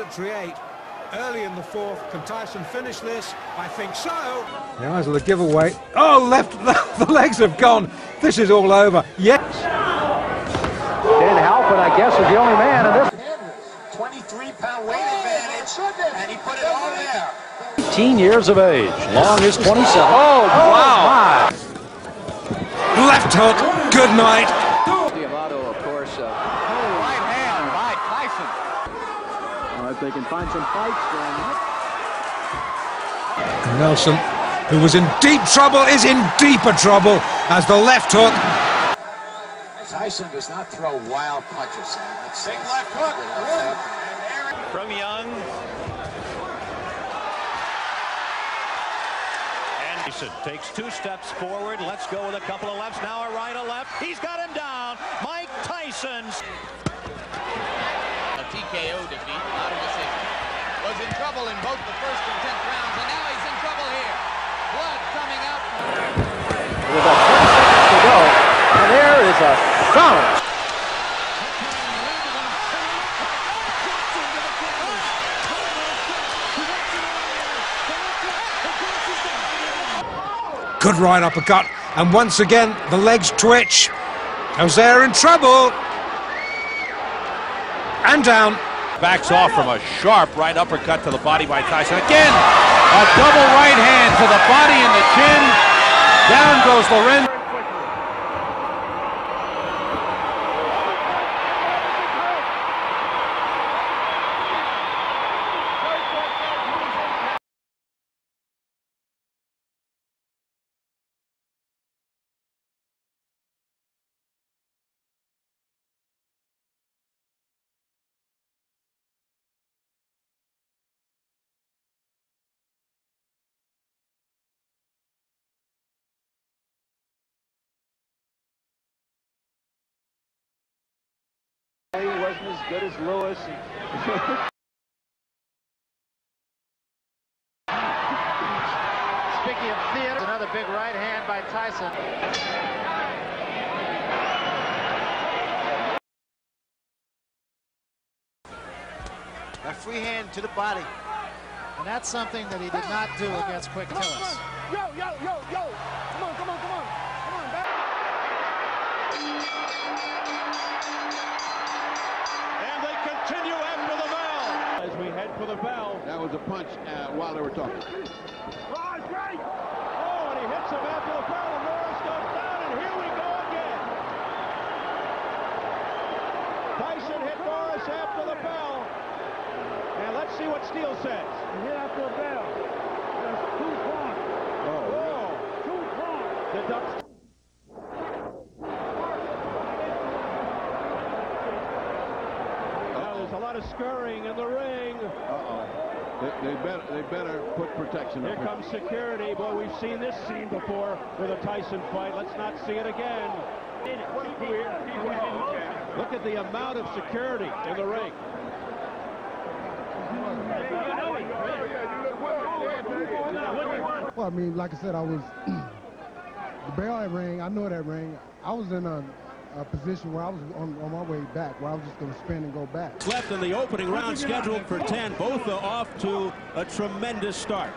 Military 8 early in the fourth. Can Tyson finish this? I think so. The eyes of the giveaway. Oh, left, the legs have gone. This is all over. Yes. Did Halpin, I guess, is the only man in this. 23-pound weight advantage, and he put it on there. 18 years of age. Long is 27. Oh, wow. Left hook. Good night. Diamato, of course. Right hand by Tyson. If they can find some fights, then. Nelson, who was in deep trouble, is in deeper trouble as the left hook. Tyson does not throw wild punches. Big left hook. From Young. And Tyson takes 2 steps forward. Let's go with a couple of lefts. Now a right, a left. He's got him down. Mike Tyson's. A TKO defeat, not a decision. Was in trouble in both the first and 10th rounds, and now he's in trouble here. Blood coming out. With about 20 seconds to go, and there is a solid. Good right uppercut, and once again the legs twitch. Hosea in trouble. And down. Backs off from a sharp right uppercut to the body by Tyson. Again, a double right hand to the body and the chin. Down goes Lorenzo. He wasn't as good as Lewis. Speaking of theater, another big right hand by Tyson. A free hand to the body. And that's something that he did not do against Quick Tillis. Yo, yo, yo, yo. Come on, come on, come on. Come on, back. And they continue after the bell. As we head for the bell. That was a punch while they were talking. Oh, and he hits him after the bell, and Morris goes down, and here we go again. Tyson hit Morris after the bell. And let's see what Steele says. He hit after the bell. That's 2 points. Oh, 2 points. the Ducks. Now there's a lot of scurrying in the ring. They better put protection up. Here comes security. Boy, we've seen this scene before with a Tyson fight. Let's not see it again. Look at the amount of security in the ring. Well, I mean, like I said, I was the bell that rang. I know that rang. I was in a position where I was on my way back, where I was just going to spin and go back. Left in the opening round, scheduled for 10. Both are off to a tremendous start.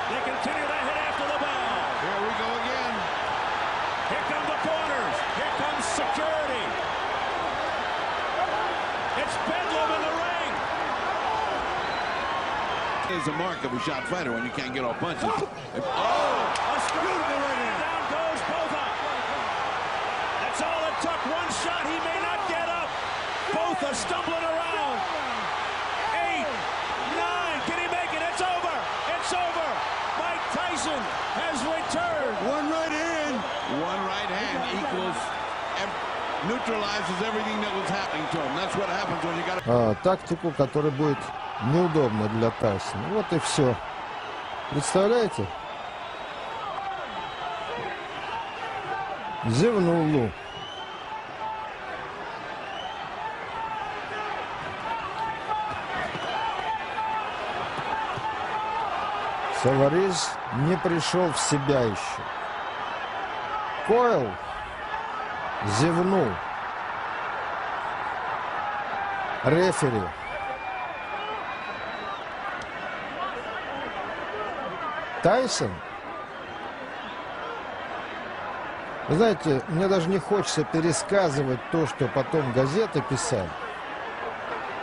They continue to hit after the bell. Here we go again. Here come the corners. Here comes security. It's bedlam in the ring. Is the mark of a shot fighter when you can't get off punches. A screw to the ring. Down goes Botha. That's all it took. One shot. He may not get up. Botha stumbling around. 8, 9. Can he make it? It's over. It's over. Mike Tyson has returned. One right hand equals, neutralizes everything that was happening to him. That's what happens when you got тактику, которая будет неудобна для Тайсона. Вот и все. Представляете? Зевнул Лу. Саварис не пришел в себя еще. Койл зевнул. Рефери. Тайсон. Вы знаете, мне даже не хочется пересказывать то, что потом газеты писали.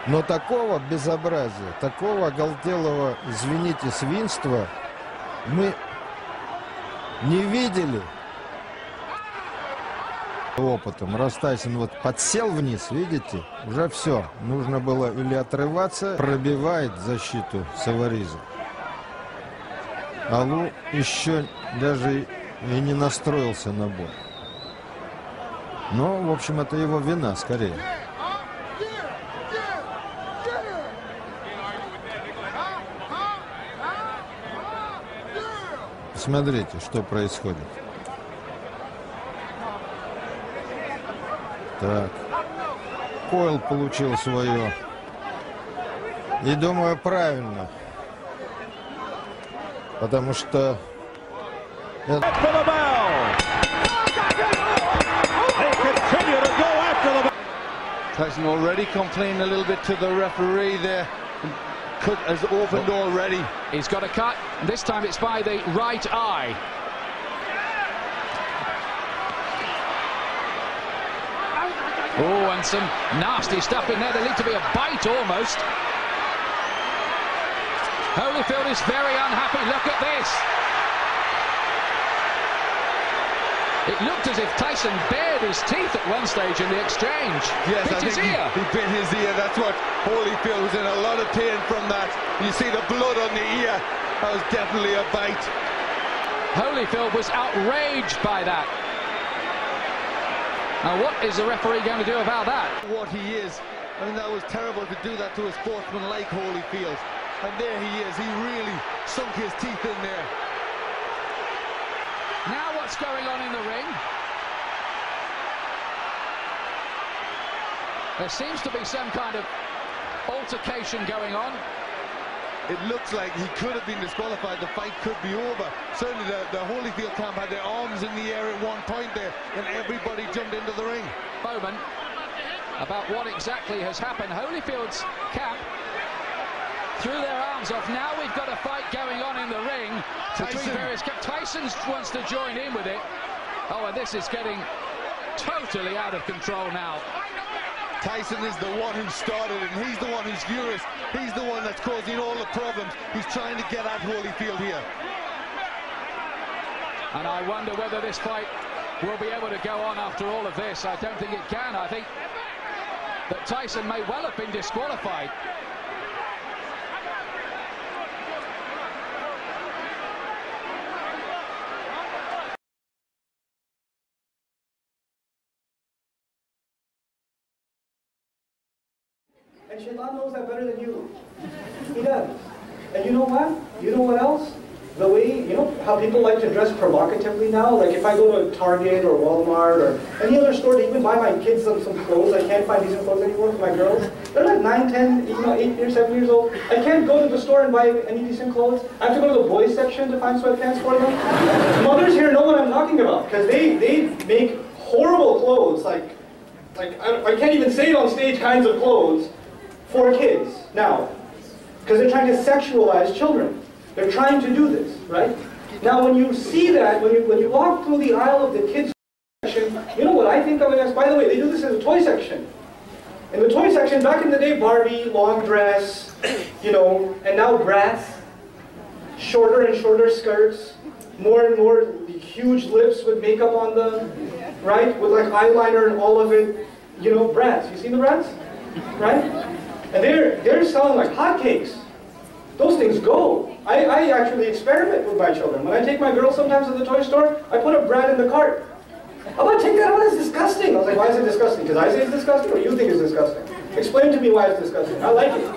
Но такого безобразия, такого оголтелого, извините, свинства мы не видели опытом. Раз Тайсон вот подсел вниз, видите, уже все. Нужно было или отрываться, пробивает защиту Савариза. Алу еще даже и не настроился на бой. Но, в общем, это его вина скорее. Смотрите, что происходит. Так. Койл получил свое. И думаю, правильно. Потому что... Tyson already complaining a little bit to the referee there. Cut has opened already. He's got a cut. This time it's by the right eye. Oh, and some nasty stuff in there. There needs to be a bite almost. Holyfield is very unhappy. Look at this. It looked as if Tyson bared his teeth at one stage in the exchange. Yes, bit I his think ear. he bit his ear. That's what Holyfield was in a lot of pain from that. You see the blood on the ear. That was definitely a bite. Holyfield was outraged by that. Now, what is the referee going to do about that? What he is. I mean, that was terrible to do that to a sportsman like Holyfield. And there he is. He really sunk his teeth in there. Now what's going on in the ring? There seems to be some kind of altercation going on. It looks like he could have been disqualified. The fight could be over. Certainly the Holyfield camp had their arms in the air at one point there, and everybody jumped into the ring. Moment about what exactly has happened. Holyfield's camp threw their arms off. Now we've got a fight going on in the ring between various camps. Tyson wants to join in with it. Oh, and this is getting totally out of control now. Tyson is the one who started it, and he's the one who's furious. He's the one that's causing all the problems. He's trying to get at Holyfield here. And I wonder whether this fight will be able to go on after all of this. I don't think it can. I think that Tyson may well have been disqualified. And Shaitan knows that better than you. He does. And you know what? You know what else? The way, you know how people like to dress provocatively now? Like if I go to Target or Walmart or any other store to even buy my kids some clothes, I can't find decent clothes anymore for my girls. They're like 9, 10, 8 years, 7 years old. I can't go to the store and buy any decent clothes. I have to go to the boys section to find sweatpants for them. Mothers here know what I'm talking about because they make horrible clothes, like I can't even say it on stage kinds of clothes for kids now, because they're trying to sexualize children. They're trying to do this, right? Now, when you see that, when you walk through the aisle of the kids section, you know what I think of it as? By the way, they do this in the toy section. In the toy section, back in the day, Barbie, long dress, you know, and now Bratz, shorter and shorter skirts, more and more huge lips with makeup on them, right? With like eyeliner and all of it, you know, Bratz. You seen the Bratz, right? And they're selling like hotcakes. Those things go. I actually experiment with my children. When I take my girls sometimes to the toy store, I put a Brat in the cart. I'm going to take that out, it's disgusting. I was like, why is it disgusting? Because I say it's disgusting or you think it's disgusting? Explain to me why it's disgusting. I like it.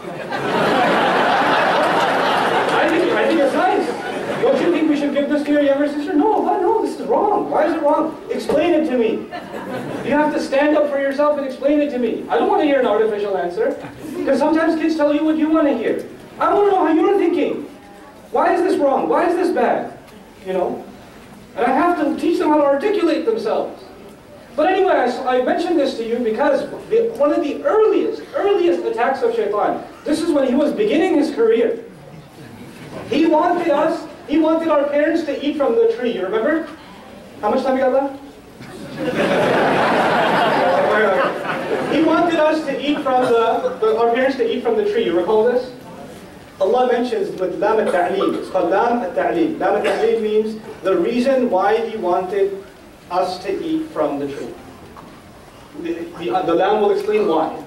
I think it's nice. Don't you think we should give this to your younger sister? No, this is wrong. Why is it wrong? Explain it to me. You have to stand up for yourself and explain it to me. I don't want to hear an artificial answer. Because sometimes kids tell you what you want to hear. I want to know how you're thinking. Why is this wrong? Why is this bad? You know? And I have to teach them how to articulate themselves. But anyway, I mentioned this to you because one of the earliest attacks of shaitan, this is when he was beginning his career. He wanted our parents to eat from the tree. You remember? How much time you got left? He wanted us to eat from our parents to eat from the tree. You recall this? Allah mentions with lam al-ta'lim. It's called lam al-ta'lim. Lam al-ta'lim means the reason why He wanted us to eat from the tree. The lam will explain why.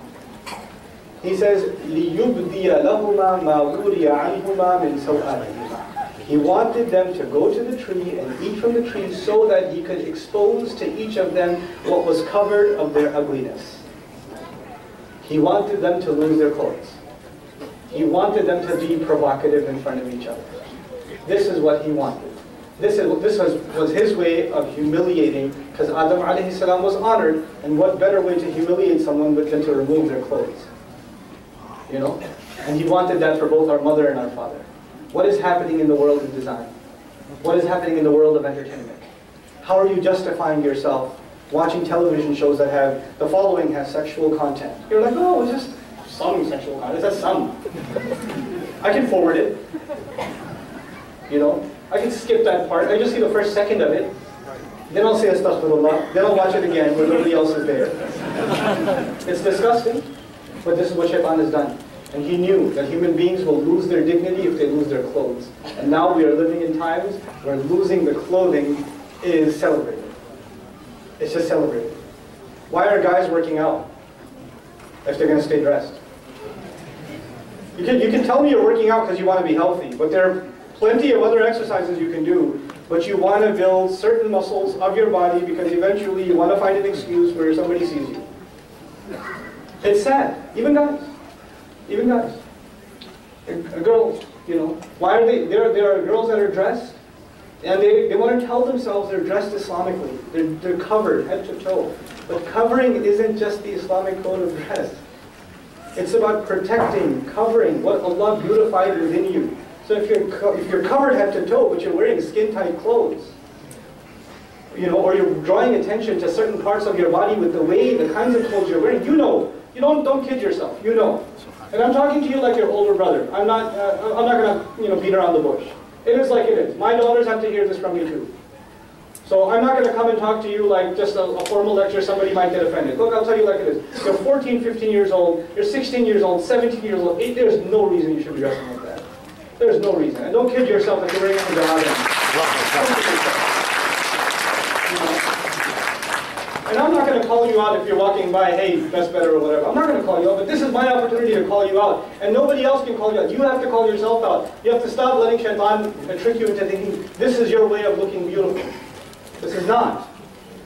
He says, لِيُبْدِيَ لَهُمَا مَا وُرِيَ عَنْهُمَا مِنْ سَوْآتِهِمَا. He wanted them to go to the tree and eat from the tree so that He could expose to each of them what was covered of their ugliness. He wanted them to lose their clothes. He wanted them to be provocative in front of each other. This is what He wanted. This was His way of humiliating, because Adam alayhi salam was honored, and what better way to humiliate someone than to remove their clothes? You know? And He wanted that for both our mother and our father. What is happening in the world of design? What is happening in the world of entertainment? How are you justifying yourself watching television shows that have, the following has sexual content? You're like, oh, it's just some sexual content. It's just some. I can forward it. You know? I can skip that part. I just see the first second of it. Then I'll say astaghfirullah. Then I'll watch it again where nobody else is there. It's disgusting, but this is what shaitan has done. And he knew that human beings will lose their dignity if they lose their clothes. And now we are living in times where losing the clothing is celebrated. It's just celebrated. Why are guys working out if they're going to stay dressed? You can tell me you're working out because you want to be healthy, but there are plenty of other exercises you can do, but you want to build certain muscles of your body because eventually you want to find an excuse where somebody sees you. It's sad. Even guys. Even guys. Girls, you know, why are they, there are girls that are dressed, and they want to tell themselves they're dressed Islamically. They're covered head to toe. But covering isn't just the Islamic code of dress. It's about protecting, covering what Allah beautified within you. So if you're covered head to toe, but you're wearing skin-tight clothes, you know, or you're drawing attention to certain parts of your body with the kinds of clothes you're wearing, you know. You don't kid yourself. You know. And I'm talking to you like your older brother. I'm not going to beat around the bush. It is like it is. My daughters have to hear this from me too. So I'm not going to come and talk to you like just a formal lecture. Somebody might get offended. Look, I'll tell you like it is. You're 14, 15 years old. You're 16 years old, 17 years old. There's no reason you should be dressing like that. There's no reason. And don't kid yourself if you're wearing a hijab. And I'm not going to call you out if you're walking by, hey, that's better or whatever. I'm not going to call you out, but this is my opportunity to call you out. And nobody else can call you out. You have to call yourself out. You have to stop letting shaitan trick you into thinking this is your way of looking beautiful. This is not.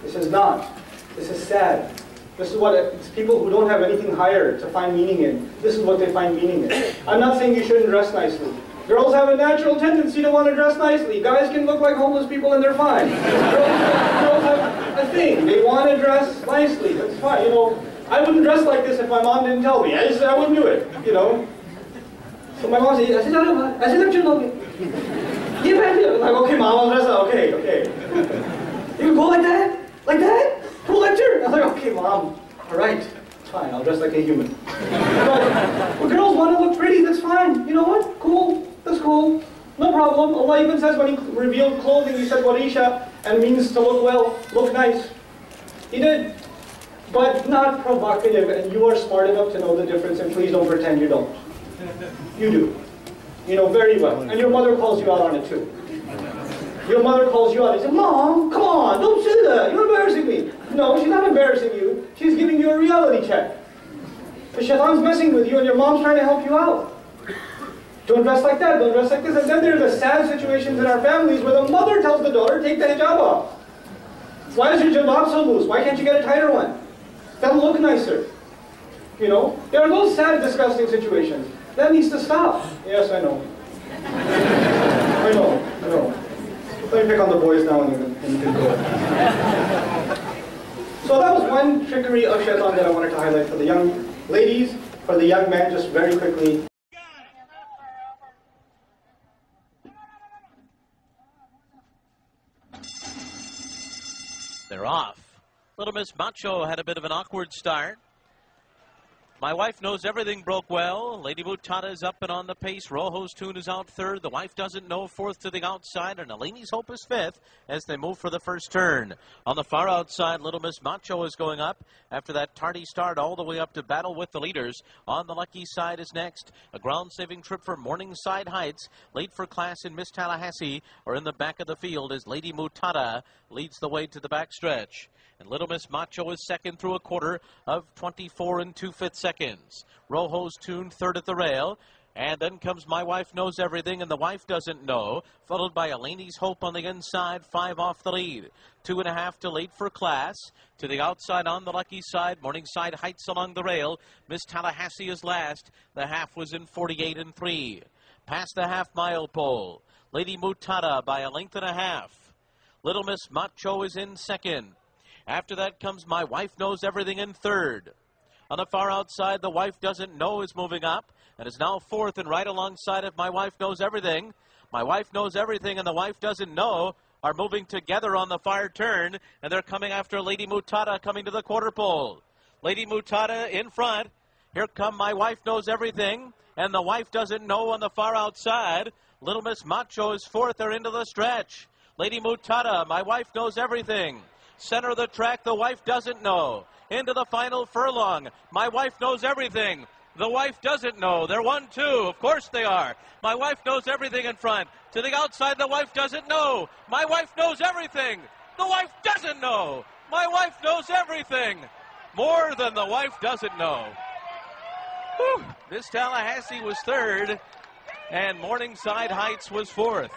This is not. This is sad. This is what it's people who don't have anything higher to find meaning in. This is what they find meaning in. I'm not saying you shouldn't dress nicely. Girls have a natural tendency to want to dress nicely. Guys can look like homeless people and they're fine. Girls have a thing. They want to dress nicely. That's fine. You know, I wouldn't dress like this if my mom didn't tell me. I wouldn't do it. You know. So my mom said, I said, I'm like, okay, mom, I'll dress up. Okay. You go like that? Like that? Cool lecture? I was like, okay, mom. All right. Fine, I'll dress like a human. But girls want to look pretty, that's fine. You know what? Cool. That's cool. No problem. Allah even says when He revealed clothing, He said, Warisha, and means to look well, look nice. He did. But not provocative, and you are smart enough to know the difference, and please don't pretend you don't. You do. You know very well. And your mother calls you out on it too. Your mother calls you out and says, Mom, come on, don't say that. You're embarrassing me. No, she's not embarrassing you. She's giving you a reality check. The shaitan's messing with you and your mom's trying to help you out. Don't dress like that, don't dress like this. And then there are the sad situations in our families where the mother tells the daughter, take the hijab off. Why is your jilbab so loose? Why can't you get a tighter one? That'll look nicer. You know? There are those sad, disgusting situations. That needs to stop. Yes, I know. I know. Let me pick on the boys now and you can go. So that was one trickery of shaitan that I wanted to highlight for the young ladies, for the young men, just very quickly. They're off. Little Miss Macho had a bit of an awkward start. My Wife Knows Everything broke well. Lady Mutada is up and on the pace. Rojo's Tune is out third. The Wife Doesn't Know fourth to the outside. And Eleni's Hope is fifth as they move for the first turn. On the far outside, Little Miss Macho is going up after that tardy start all the way up to battle with the leaders. On the lucky side is next. A ground-saving trip for Morningside Heights. Late for class in Miss Tallahassee or in the back of the field as Lady Mutada leads the way to the backstretch. And Little Miss Macho is second through a quarter of 24 2/5 seconds. Rojo's Tune third at the rail. And then comes My Wife Knows Everything and The Wife Doesn't Know, followed by Eleni's Hope on the inside, 5 off the lead. 2.5 to Late for Class. To the outside on the lucky side, Morningside Heights along the rail. Miss Tallahassee is last. The half was in 48 3. Past the half-mile pole. Lady Mutada by a length and a half. Little Miss Macho is in second. After that comes My Wife Knows Everything in third. On the far outside, The Wife Doesn't Know is moving up and is now fourth and right alongside of My Wife Knows Everything. My Wife Knows Everything and The Wife Doesn't Know are moving together on the far turn, and they're coming after Lady Mutada coming to the quarter pole. Lady Mutada in front. Here come My Wife Knows Everything and The Wife Doesn't Know on the far outside. Little Miss Macho is fourth. They're into the stretch. Lady Mutada, My Wife Knows Everything. Center of the track, The Wife Doesn't Know. Into the final furlong. My Wife Knows Everything. The Wife Doesn't Know. They're 1-2. Of course they are. My Wife Knows Everything in front. To the outside, The Wife Doesn't Know. My Wife Knows Everything. The Wife Doesn't Know. My Wife Knows Everything. More than The Wife Doesn't Know. Whew. Miss Tallahassee was third, and Morningside Heights was fourth.